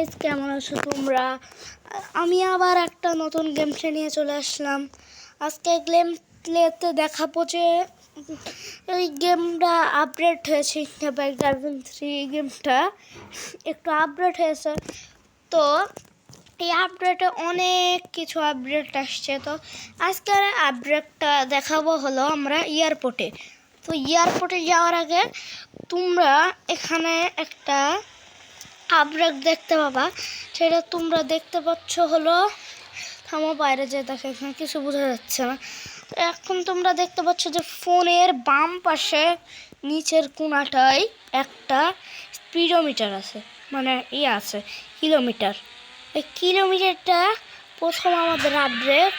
Guys, কেমন আছো তোমরা? আমি আবার একটা নতুন গেম নিয়ে চলে আসলাম। আজকে গেম প্লেতে দেখাবো যে এই গেমটা আপডেট হয়েছে। গার্ডেন 3 গেমটা একটু আপডেট হয়েছে। তো এই আপডেটে অনেক কিছু আপডেট আসছে। তো আজকের আপডেটটা দেখাবো হলো আমরা এয়ারপোর্টে। তো এয়ারপোর্টে যাওয়ার আগে তোমরা এখানে একটা আপডেট দেখতে পাবা, সেটা তোমরা দেখতে পাচ্ছ হলো, থামো বাইরে যে দেখো, এখানে কিছু বোঝা যাচ্ছে না। এখন তোমরা দেখতে পাচ্ছ যে ফোনের বাম পাশে নিচের কোণাটায় একটা স্পিডোমিটার আছে, মানে আছে কিলোমিটার। এই কিলোমিটারটা প্রথম আমাদের আপডেট।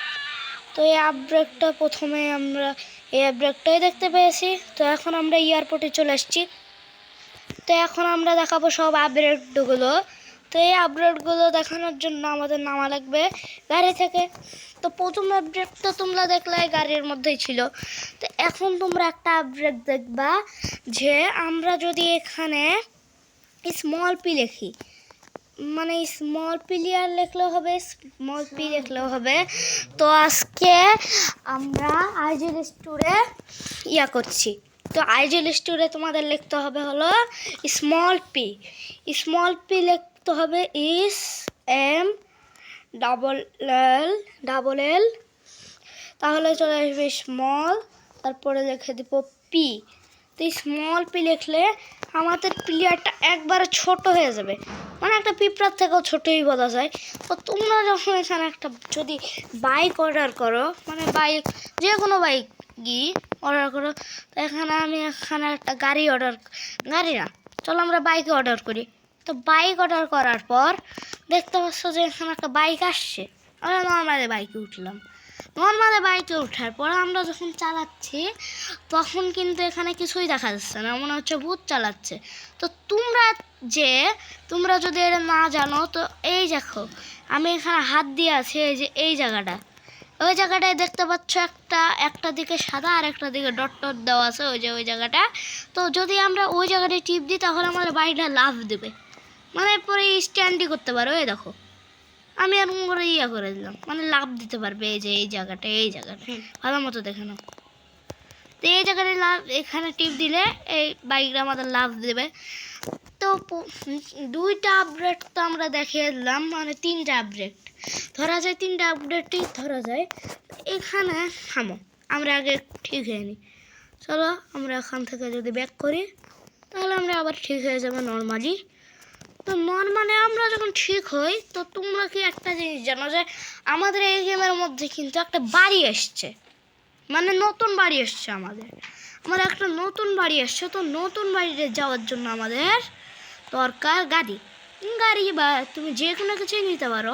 তো এই আপডেটটা প্রথমে আমরা এই আপডেটটাই দেখতে পেয়েছি। তো এখন আমরা এয়ারপোর্টে চলে আসছি। তো এখন আমরা দেখাবো সব আপডেটগুলো। তো এই আপডেটগুলো দেখানোর জন্য আমাদের নামা লাগবে গাড়ি থেকে। তো প্রথম আপডেট তো তোমরা দেখলে গাড়ির মধ্যেই ছিল। তো এখন তোমরা একটা আপডেট দেখবা যে আমরা যদি এখানে স্মল পি লিখি, মানে স্মল পি আর লিখলেও হবে, স্মল পি লিখলেও হবে। তো আজকে আমরা আইজিএল স্টোরে করছি। তো আইজিএল স্টোরে তোমাদের লিখতে হবে হলো স্মল পি। স্মল পি লিখতে হবে SMLL, তাহলে চলে আসবে স্মল, তারপরে লিখে দিব পি। তো স্মল পি লিখলে আমাদের প্লেয়ারটা একবারে ছোট হয়ে যাবে, মানে একটা পিঁপড়ার থেকেও ছোটই বলা যায়। তো তোমরা যখন এখানে একটা যদি বাইক অর্ডার করো, মানে বাইক যে কোনো বাইকই অর্ডার করো, তো এখানে আমি এখানে একটা গাড়ি না, চলো আমরা বাইকে অর্ডার করি। তো বাইক অর্ডার করার পর দেখতে পাচ্ছ যে এখানে একটা বাইক আসছে। আমরা নর্মালি বাইকে উঠলাম। নর্মালি বাইকে ওঠার পর আমরা যখন চালাচ্ছি তখন কিন্তু এখানে কিছুই দেখা যাচ্ছে না, মনে হচ্ছে ভূত চালাচ্ছে। তো তোমরা যদি এটা না জানো, তো এই দেখো আমি এখানে হাত দিয়ে আছি, এই যে এই জায়গাটা, ওই জায়গাটায় দেখতে পাচ্ছ একটা দিকে সাদা আর একটা দিকে ডট ডট দেওয়া আছে, ওই জায়গাটা। তো যদি আমরা ওই জায়গাটায় টিপ দিই তাহলে আমাদের বাইকটা লাফ দেবে, মানে পরে স্ট্যান্ডই করতে পারো। এই দেখো আমি এরকম করে করে দিলাম, মানে লাভ দিতে পারবে। এই যে এই জায়গাটা ভালো মতো দেখে নাও। তো এই জায়গাটায় লাভ, এখানে টিপ দিলে এই বাইকটা আমাদের লাভ দেবে। তো দুইটা আপডেট তো আমরা দেখিয়ে দিলাম, মানে তিনটা আপডেট ধরা যায়, তিনটা আপডেটই ধরা যায়। এখানে থামো, আমরা আগে ঠিক হয়ে নিই। চলো আমরা এখান থেকে যদি ব্যাক করি তাহলে আমরা আবার ঠিক হয়ে যাবে নর্মালি। তো নর্মালি আমরা যখন ঠিক হই, তো তোমরা কি একটা জিনিস জানো যে আমাদের এই গেমের মধ্যে কিন্তু একটা বাড়ি এসছে, মানে নতুন বাড়ি এসছে। আমাদের একটা নতুন বাড়ি এসছে। তো নতুন বাড়িতে যাওয়ার জন্য আমাদের দরকার গাড়ি বা তুমি যে কোনো কিছুই নিতে পারো।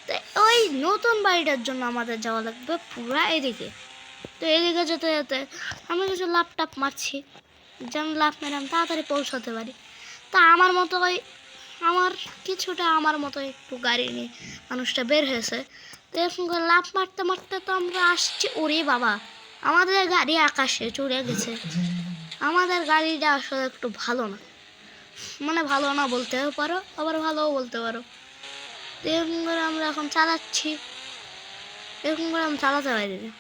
তো ওই নতুন বাড়িটার জন্য আমাদের যাওয়া লাগবে পুরা এদিকে। তো এদিকে যেতে যেতে আমি কিছু লাপটাপ মারছি, যেন লাভ মেরাম তাড়াতাড়ি পৌঁছাতে পারি। তা আমার মতো একটু গাড়ি নিয়ে মানুষটা বের হয়েছে। তো এরকম করে লাফ মারতে মারতে তো আমরা আসছি। ওরে বাবা, আমাদের গাড়ি আকাশে চড়ে গেছে। আমাদের গাড়িটা আসলে একটু ভালো না, মানে ভালো না বলতেও পারো, আবার ভালোও বলতে পারো। তো এরকম করে আমরা এখন চালাচ্ছি, এরকম করে আমি চালাতে পারি না,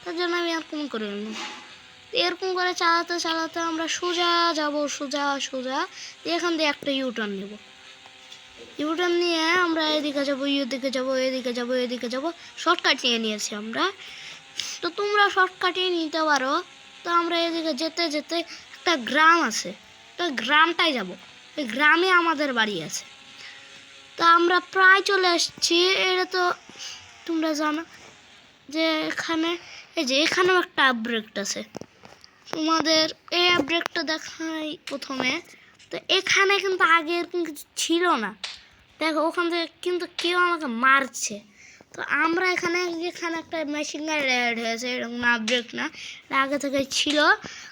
তার জন্য আমি এরকম করে নিলাম। এরকম করে চালাতে চালাতে আমরা সোজা যাব, সোজা এখান দিয়ে একটা ইউটার্ন নেব। ইউটার্ন নিয়ে আমরা এদিকে যাবো, এদিকে যাবো, শর্টকাট নিয়েছি আমরা। তো তোমরা শর্টকাটিয়ে নিতে পারো। তো আমরা এদিকে যেতে যেতে একটা গ্রাম আছে, তো গ্রামটাই যাব। এই গ্রামে আমাদের বাড়ি আছে। তো আমরা প্রায় চলে আসছি। এটা তো তোমরা জানো যে এখানেও একটা আপডেট আছে। তোমাদের এই আপডেটটা দেখাই প্রথমে। তো এখানে কিন্তু আগে এরকম কিছু ছিল না। দেখো ওখান থেকে কিন্তু কেউ আমাকে মারছে। তো আমরা এখানে একটা মেশিন গান অ্যাড হয়েছে, এরকম আপডেট না, এটা আগে থেকে ছিল,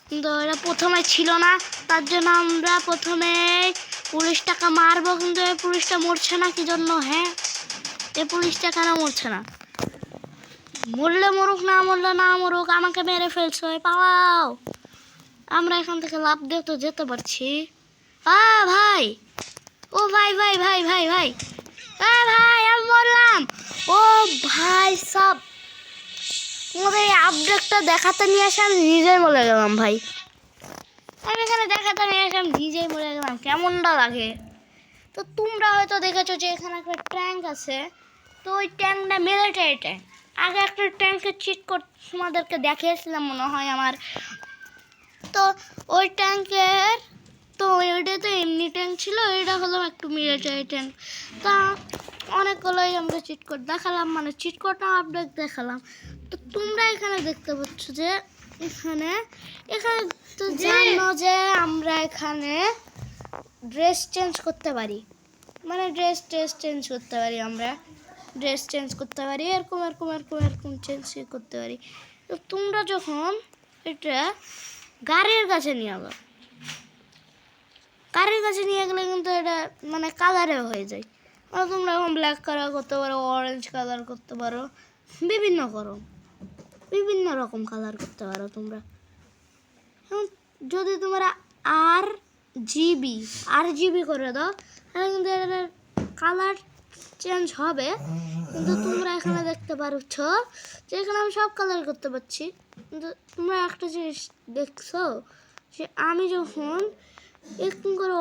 কিন্তু এটা প্রথমে ছিল না। তার জন্য আমরা প্রথমে পুলিশটাকে মারবো, কিন্তু এই পুলিশটা মরছে না কি জন্য? হ্যাঁ, এই পুলিশটা কেন মরছে না? মরলে মরুক, না মরলে না মরুক, আমাকে মেরে ফেলছে, পাওয়াও। আমরা এখান থেকে লাভ দিয়ে তো যেতে পারছি। ভাই, ও ভাই, ভাই সব তোমাদের এই আপডেটটা দেখাতে নিয়ে আসে আমি নিজেই মরে গেলাম ভাই। আমি এখানে দেখাতে নিয়ে আসে আমি নিজেই মরে গেলাম, কেমনটা লাগে। তো তোমরা হয়তো দেখেছো যে এখানে একটা ট্যাঙ্ক আছে, তো ওই ট্যাঙ্কটা মিলিটারি ট্যাঙ্ক। আগে একটা ট্যাঙ্কের চিট কোড তোমাদেরকে দেখিয়েছিলাম মনে হয় আমার। তো ওই ট্যাঙ্কের তো ওইটা তো এমনি ট্যাঙ্ক ছিল, এটা হলো একটু মিলিটারি ট্যাঙ্ক। তা অনেকগুলোই আমরা চিট কোড দেখালাম, মানে চিট কোড আপডেট দেখালাম। তো তোমরা এখানে দেখতে পাচ্ছ যে এখানে এখানে তো জানো যে আমরা এখানে ড্রেস চেঞ্জ করতে পারি, মানে ড্রেস চেঞ্জ করতে পারি, আমরা ড্রেস চেঞ্জ করতে পারি, এরকম এরকম এরকম এরকম চেঞ্জ করতে পারি। তো তোমরা যখন এটা গাড়ির কাছে নিয়ে যাবে, গাড়ির কাছে নিয়ে গেলে কিন্তু এটা মানে কালারেও হয়ে যায়। তোমরা এখন ব্ল্যাক কালার করতে পারো, অরেঞ্জ কালার করতে পারো, বিভিন্ন রকম কালার করতে পারো তোমরা। এখন যদি তোমরা RGB করে দাও তাহলে কিন্তু এটার কালার চেঞ্জ হবে। কিন্তু তোমরা এখানে দেখতে পাচ্ছ যে এখানে আমি সব কালার করতে পারছি। কিন্তু তোমরা একটা জিনিস দেখছো যে আমি যখন একটু করে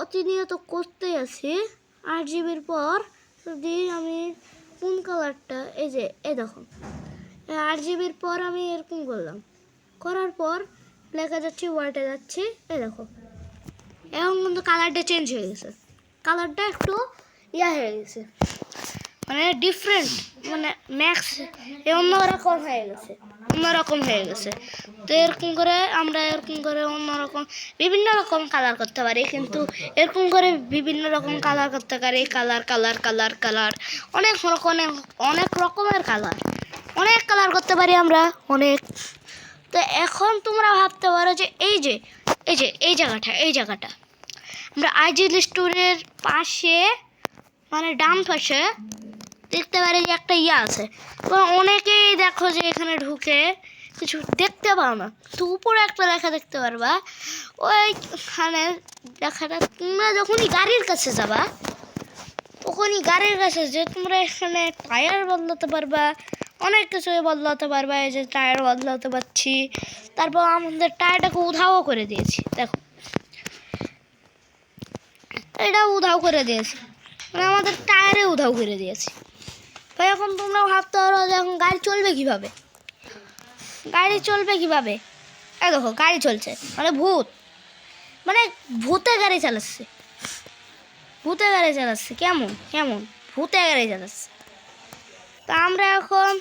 অতিনিয়ত করতে আছি RGBর পর, যদি আমি কোন কালারটা এই যে এই দেখো RGBর পর আমি এরকম করলাম, করার পর লেখা যাচ্ছে ওয়ার্ডে যাচ্ছি, এই দেখো এখন কিন্তু কালারটা চেঞ্জ হয়ে গেছে, কালারটা একটু হয়ে গেছে, মানে ডিফারেন্ট, মানে ম্যাক্স অন্যরকম হয়ে গেছে। তো এরকম করে আমরা এরকম করে অন্যরকম বিভিন্ন রকম কালার করতে পারি। কিন্তু এরকম করে বিভিন্ন রকম কালার করতে পারি, কালার অনেক রকমের অনেক কালার করতে পারি আমরা, অনেক। তো এখন তোমরা ভাবতে পারো যে এই জায়গাটা আমরা আইজি স্টোরের পাশে, মানে ডান পাশে দেখতে পারি যে একটা আছে। অনেকেই দেখো যে এখানে ঢুকে কিছু দেখতে পাও না, তো উপরে একটা লেখা দেখতে পারবা, ওইখানে লেখাটা তোমরা যখনই গাড়ির কাছে যাবা তখনই গাড়ির কাছে যে তোমরা এখানে টায়ার বদলাতে পারবা, অনেক কিছুই বদলাতে পারবা। এই যে টায়ার বদলাতে পারছি, তারপর আমাদের টায়ারটাকে উধাও করে দিয়েছি, দেখো এটা উধাও করে দিয়েছি, মানে আমাদের টায়ারে উধাও করে দিয়েছি। তো এখন তোমরা ভাবতে পারো যে এখন গাড়ি চলবে কীভাবে, এই দেখো গাড়ি চলছে, মানে ভূতে গাড়ি চালাচ্ছে, কেমন ভূতে গাড়ি চালাচ্ছে। তা আমরা এখন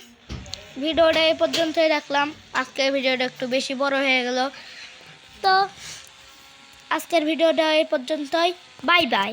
ভিডিওটা এই পর্যন্তই রাখলাম। আজকের ভিডিওটা একটু বেশি বড় হয়ে গেল, তো আজকের ভিডিওটা এই পর্যন্তই। Bye bye.